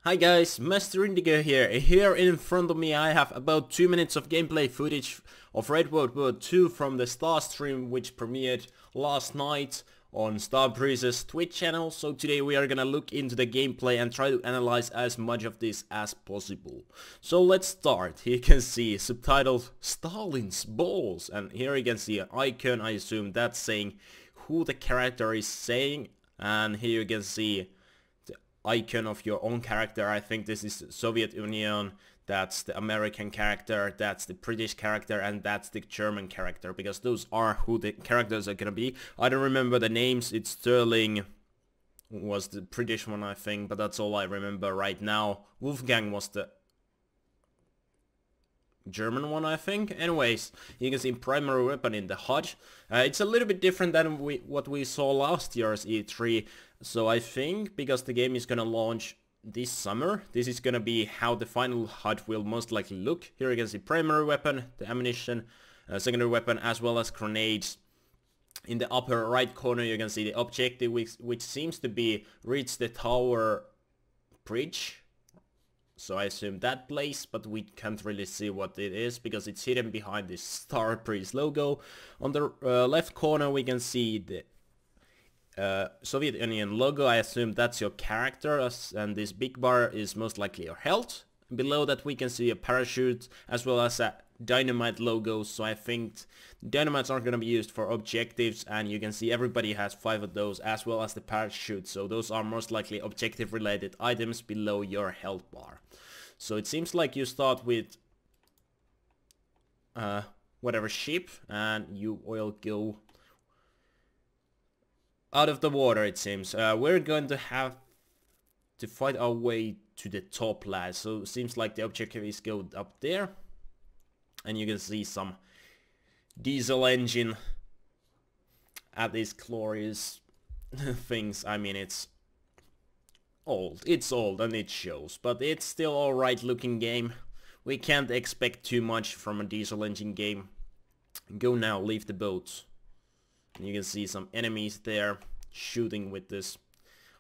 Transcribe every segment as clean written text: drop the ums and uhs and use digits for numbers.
Hi guys, Master Indigo here. Here in front of me I have about 2 minutes of gameplay footage of Raid World War 2 from the Starstream, which premiered last night on Starbreeze's Twitch channel. So today we are gonna look into the gameplay and try to analyze as much of this as possible. So let's start. Here you can see subtitled Stalin's Balls, and here you can see an icon. I assume that's saying who the character is saying, and here you can see icon of your own character. I think this is the Soviet Union, that's the American character, that's the British character, and that's the German character, because those are who the characters are gonna be. I don't remember the names. It's Sterling was the British one, I think, but that's all I remember right now. Wolfgang was the German one, I think. Anyways, you can see primary weapon in the HUD. It's a little bit different than what we saw last year's E3. So I think because the game is gonna launch this summer, this is gonna be how the final HUD will most likely look. Here you can see primary weapon, the ammunition, secondary weapon, as well as grenades. In the upper right corner you can see the objective, which seems to be reach the tower bridge. So I assume that place, but we can't really see what it is because it's hidden behind this Starbreeze logo. On the left corner we can see the Soviet Union logo. I assume that's your character, and this big bar is most likely your health. Below that we can see a parachute as well as a dynamite logo, so I think dynamites aren't going to be used for objectives, and you can see everybody has 5 of those as well as the parachute, so those are most likely objective related items below your health bar. So it seems like you start with whatever ship, and you will go out of the water, it seems. We're going to have to fight our way to the top last, so it seems like the objective is go up there, and you can see some diesel engine at these glorious things. I mean, it's old and it shows, but it's still alright looking game. We can't expect too much from a diesel engine game. Go now, leave the boat. And you can see some enemies there shooting with this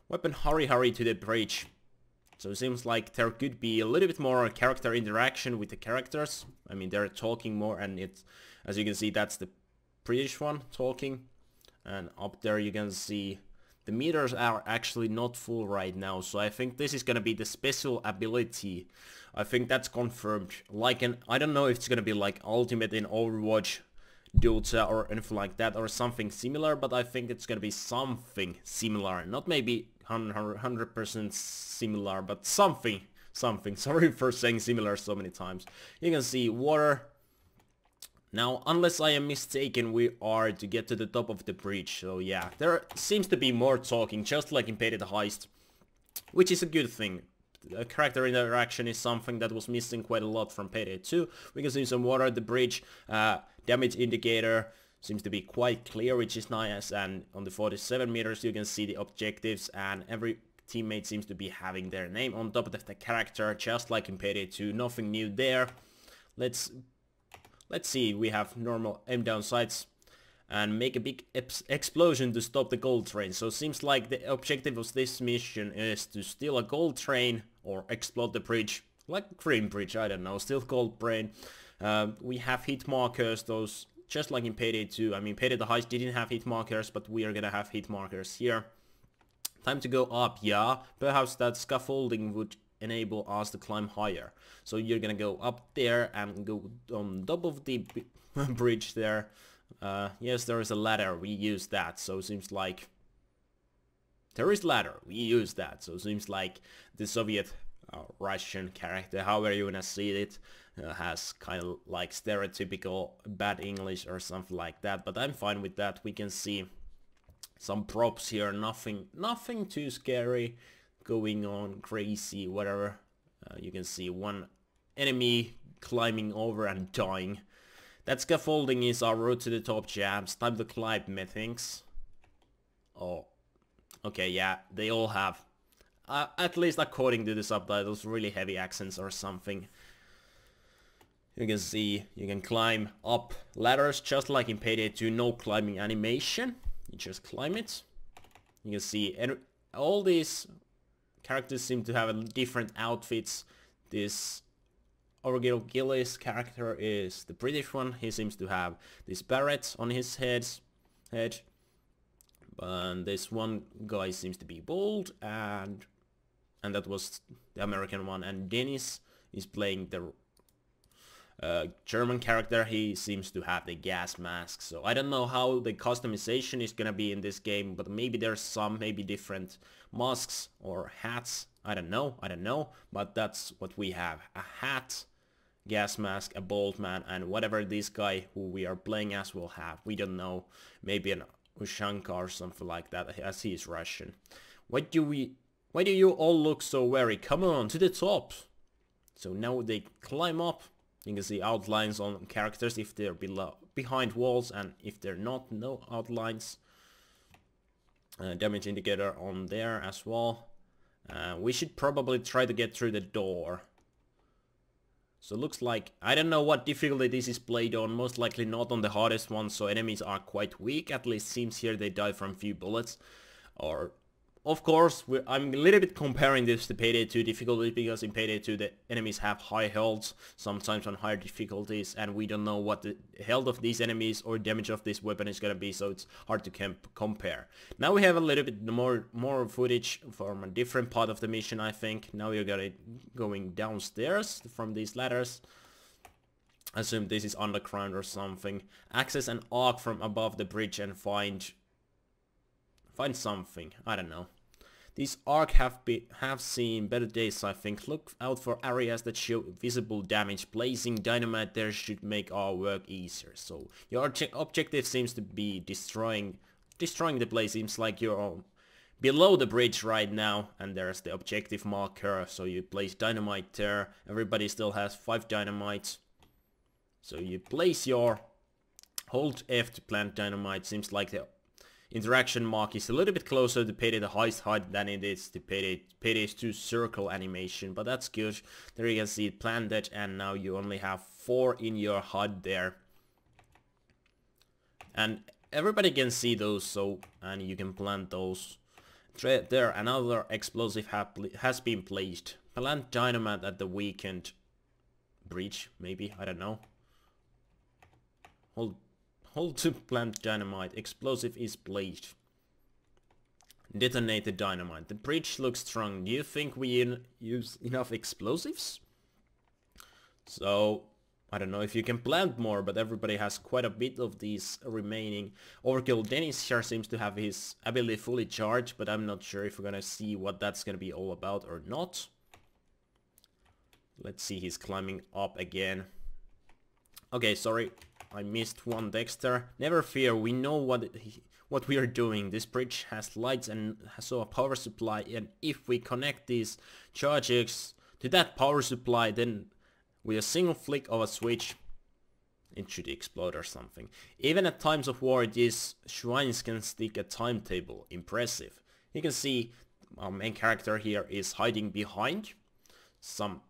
weapon. Hurry to the bridge. So it seems like there could be a little bit more character interaction with the characters. I mean, they're talking more, and it's, as you can see, that's the British one talking. And up there you can see the meters are actually not full right now, so I think this is gonna be the special ability. I think that's confirmed. Like I don't know if it's gonna be like ultimate in Overwatch, Dota or anything like that, or something similar, but I think it's gonna be something similar. Not maybe 100% similar, but something. Sorry for saying similar so many times. You can see water. Now, unless I am mistaken, we are to get to the top of the bridge. So yeah, there seems to be more talking, just like in Payday the Heist, which is a good thing. Character interaction is something that was missing quite a lot from Payday 2. We can see some water at the bridge. Damage indicator seems to be quite clear, which is nice. And on the 47 meters you can see the objectives, and every teammate seems to be having their name on top of the character, just like in Payday 2. Nothing new there. Let's see, we have normal aim down sights and make a big explosion to stop the gold train. So it seems like the objective of this mission is to steal a gold train or explode the bridge. Like Green Bridge, I don't know, still gold brain. We have hit markers, those just like in Payday 2. I mean, Payday the Heist didn't have hit markers, but we are gonna have hit markers here. Time to go up, yeah. Perhaps that scaffolding would enable us to climb higher. So you're gonna go up there and go on top of the bridge there. Yes, there is a ladder, we use that, so it seems like there is ladder, we use that, so it seems like the Soviet Russian character, however you wanna see it, has kind of like stereotypical bad English or something like that, but I'm fine with that. We can see some props here, nothing too scary going on, crazy, whatever. You can see one enemy climbing over and dying. That scaffolding is our road to the top, jabs. Time to climb, methinks. Oh, okay, yeah, they all have, at least according to the subtitles, really heavy accents or something. You can see you can climb up ladders just like in Payday 2. No climbing animation, you just climb it. You can see all these characters seem to have different outfits. This Orgil Gillis character is the British one. He seems to have this barret on his head. And this one guy seems to be bald, and that was the American one. And Dennis is playing the German character. He seems to have the gas mask. So I don't know how the customization is gonna be in this game, but maybe there's some maybe different masks or hats. I don't know, but that's what we have. A hat, gas mask, a bald man, and whatever this guy who we are playing as will have. We don't know. Maybe an Ushanka or something like that, as he is Russian. Why do you all look so wary? Come on, to the top. So now they climb up. You can see outlines on characters if they're behind walls, and if they're not, no outlines. Damage indicator on there as well. We should probably try to get through the door. So it looks like, I don't know what difficulty this is played on, most likely not on the hardest one, so enemies are quite weak, at least seems here they die from few bullets. Or, of course, I'm a little bit comparing this to Payday 2 difficulty, because in Payday 2 the enemies have high health, sometimes on higher difficulties, and we don't know what the health of these enemies or damage of this weapon is gonna be, so it's hard to compare. Now we have a little bit more footage from a different part of the mission, I think. Now we're going downstairs from these ladders. I assume this is underground or something. Access an arc from above the bridge and find something. I don't know. These arcs have seen better days, I think. Look out for areas that show visible damage. Placing dynamite there should make our work easier. So your objective seems to be destroying the place. Seems like you're below the bridge right now, and there's the objective marker. So you place dynamite there. Everybody still has 5 dynamites. So you place your hold F to plant dynamite. Seems like the interaction mark is a little bit closer to Payday the highest height than it is to Payday's 2 circle animation, but that's good. There you can see it planted, and now you only have 4 in your HUD there. And everybody can see those, so, and you can plant those. There, another explosive has been placed. Plant dynamite at the weakened breach, maybe, I don't know. Hold to plant dynamite. Explosive is placed. Detonate the dynamite. The bridge looks strong. Do you think we use enough explosives? So, I don't know if you can plant more, but everybody has quite a bit of these remaining. Overkill Dennis here seems to have his ability fully charged, but I'm not sure if we're gonna see what that's gonna be all about or not. Let's see, he's climbing up again. Okay, sorry. I missed one Dexter. Never fear, we know what we are doing. This bridge has lights and so a power supply, and if we connect these charges to that power supply, then with a single flick of a switch it should explode or something. Even at times of war these shrines can stick a timetable. Impressive. You can see our main character here is hiding behind some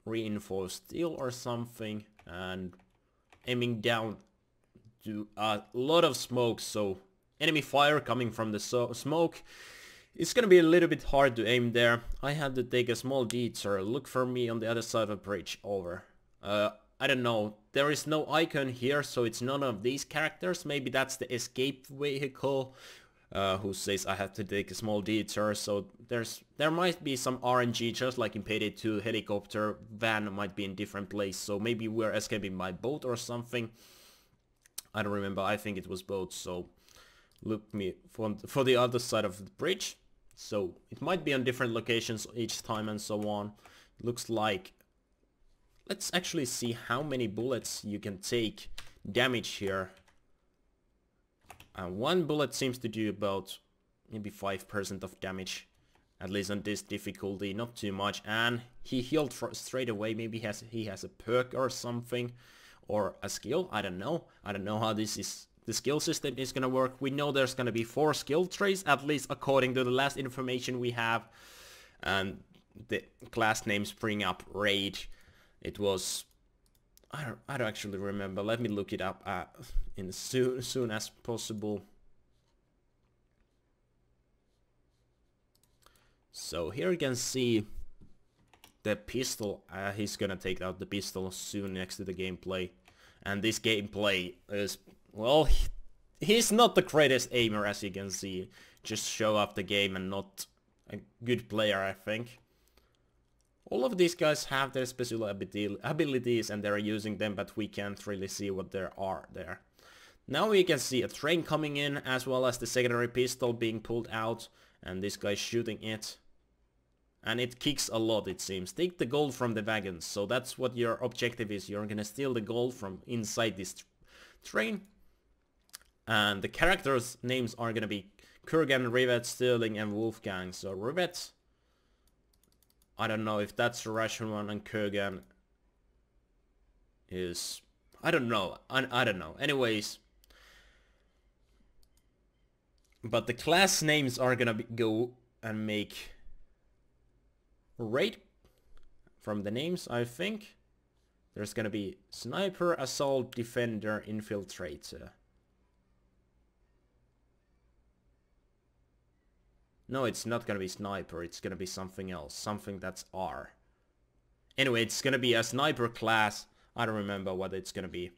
reinforced steel or something and aiming down to a lot of smoke, so enemy fire coming from the smoke. It's gonna be a little bit hard to aim there. I had to take a small detour. Look for me on the other side of the bridge. Over. I don't know. There is no icon here, so it's none of these characters. Maybe that's the escape vehicle who says I have to take a small detour. So there might be some RNG, just like in Payday 2. Helicopter van might be in different place. So maybe we're escaping by boat or something. I don't remember. I think it was boat. So look me for the other side of the bridge. So it might be on different locations each time and so on. Looks like, let's actually see how many bullets you can take damage here. One bullet seems to do about maybe 5% of damage, at least on this difficulty, not too much. And he healed straight away. Maybe he has a perk or something, or a skill. I don't know how the skill system is gonna work. We know there's gonna be 4 skill trees, at least according to the last information we have. And the class name spring up Raid. It was, I don't actually remember. Let me look it up in soon as possible. So here you can see the pistol. He's gonna take out the pistol soon next to the gameplay. And this gameplay is, well, he's not the greatest aimer, as you can see. Just show off the game and not a good player, I think. All of these guys have their special abilities and they're using them, but we can't really see what there are there. Now we can see a train coming in, as well as the secondary pistol being pulled out, and this guy's shooting it. And it kicks a lot, it seems. Take the gold from the wagons. So that's what your objective is. You're gonna steal the gold from inside this train. And the characters' names are gonna be Kurgan, Rivet, Sterling, and Wolfgang. So Rivet, I don't know if that's the Russian one, and Kurgan is, I don't know. I don't know. Anyways. But the class names are gonna go and make Raid from the names, I think. There's gonna be Sniper, Assault, Defender, Infiltrator. No, it's not gonna be Sniper, it's gonna be something else. Something that's R. Anyway, it's gonna be a Sniper class. I don't remember what it's gonna be.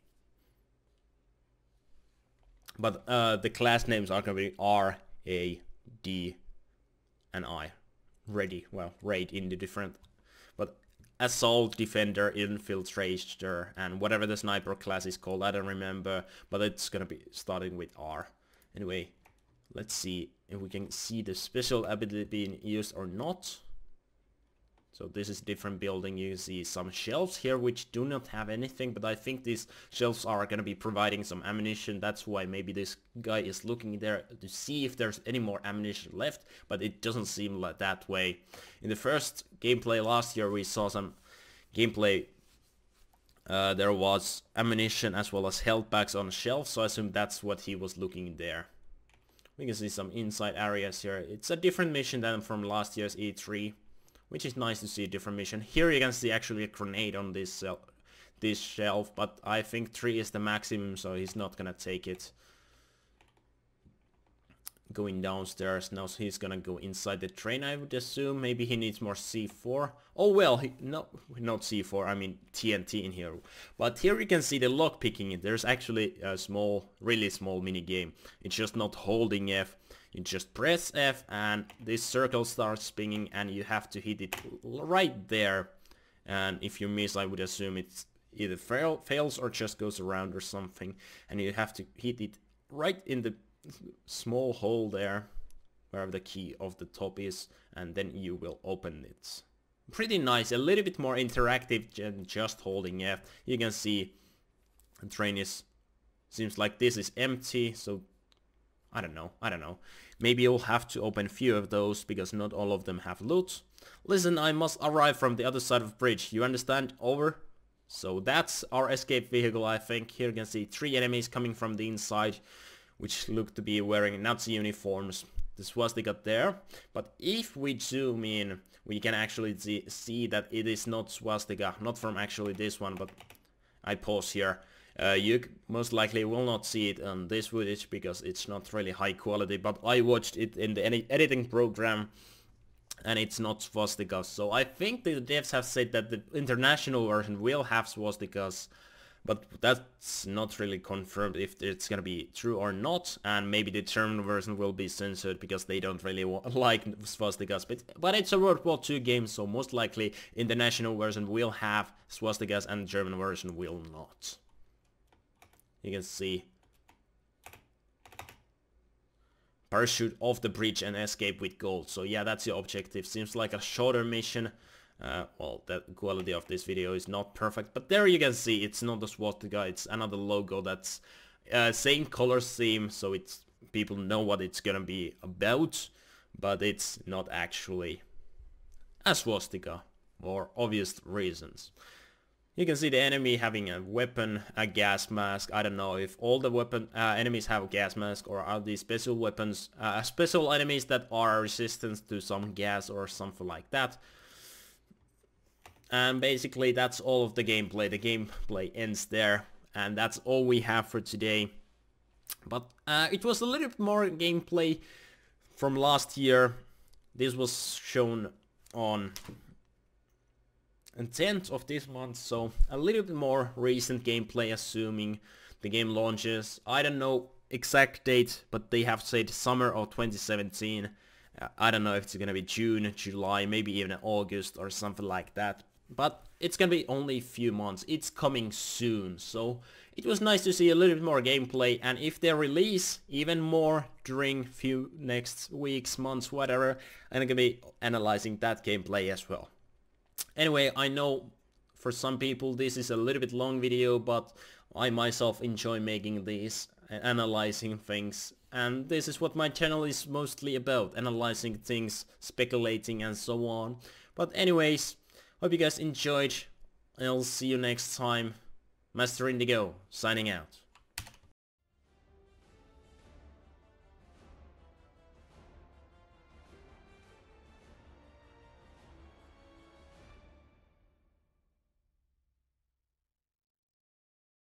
But the class names are gonna be R, A, D, and I. Ready, well, Raid in the different, but Assault, Defender, Infiltrator, and whatever the Sniper class is called, I don't remember, but it's gonna be starting with R. Anyway, let's see if we can see the special ability being used or not. So this is different building. You see some shelves here which do not have anything, but I think these shelves are gonna be providing some ammunition. That's why maybe this guy is looking there to see if there's any more ammunition left, but it doesn't seem like that way. In the first gameplay last year we saw some gameplay. There was ammunition as well as health packs on shelves, so I assume that's what he was looking there. We can see some inside areas here. It's a different mission than from last year's E3. Which is nice to see a different mission. Here you can see actually a grenade on this shelf, but I think 3 is the maximum, so he's not gonna take it. Going downstairs, now he's gonna go inside the train, I would assume. Maybe he needs more C4. Oh well, no, not C4, I mean TNT in here. But here you can see the lock picking. There's actually a small, really small mini game. It's just not holding F. You just press F and this circle starts spinning and you have to hit it right there. And if you miss, I would assume it's either fails or just goes around or something. And you have to hit it right in the small hole there, wherever the key of the top is, and then you will open it. Pretty nice, a little bit more interactive than just holding F. You can see the train seems like this is empty, so I don't know. Maybe you'll have to open a few of those, because not all of them have loot. Listen, I must arrive from the other side of the bridge. You understand? Over. So that's our escape vehicle, I think. Here you can see 3 enemies coming from the inside, which look to be wearing Nazi uniforms. The swastika there. But if we zoom in, we can actually see that it is not swastika. Not from actually this one, but I pause here. You most likely will not see it on this footage because it's not really high quality, but I watched it in the editing program and it's not swastikas. So I think the devs have said that the international version will have swastikas, but that's not really confirmed if it's gonna be true or not, and maybe the German version will be censored because they don't really like swastikas, but it's a World War II game, so most likely international version will have swastikas and the German version will not. You can see parachute off the bridge and escape with gold. So yeah, that's your objective. Seems like a shorter mission. Well, the quality of this video is not perfect, but there you can see it's not a swastika, it's another logo that's same color scheme, so it's people know what it's gonna be about, but it's not actually a swastika for obvious reasons. You can see the enemy having a weapon, a gas mask. I don't know if all the enemies have a gas mask, or are these special weapons, special enemies that are resistant to some gas or something like that. And basically that's all of the gameplay. The gameplay ends there, and that's all we have for today. But it was a little bit more gameplay from last year. This was shown on the 10th of this month, so a little bit more recent gameplay, assuming the game launches. I don't know exact date, but they have said summer of 2017. I don't know if it's gonna be June, July, maybe even August or something like that. But it's gonna be only a few months. It's coming soon, so it was nice to see a little bit more gameplay. And if they release even more during few next weeks, months, whatever, I'm gonna be analyzing that gameplay as well. Anyway, I know for some people this is a little bit long video, but I myself enjoy making these and analyzing things, and this is what my channel is mostly about, analyzing things, speculating and so on. But anyways, hope you guys enjoyed, and I'll see you next time. Master Indigo, signing out.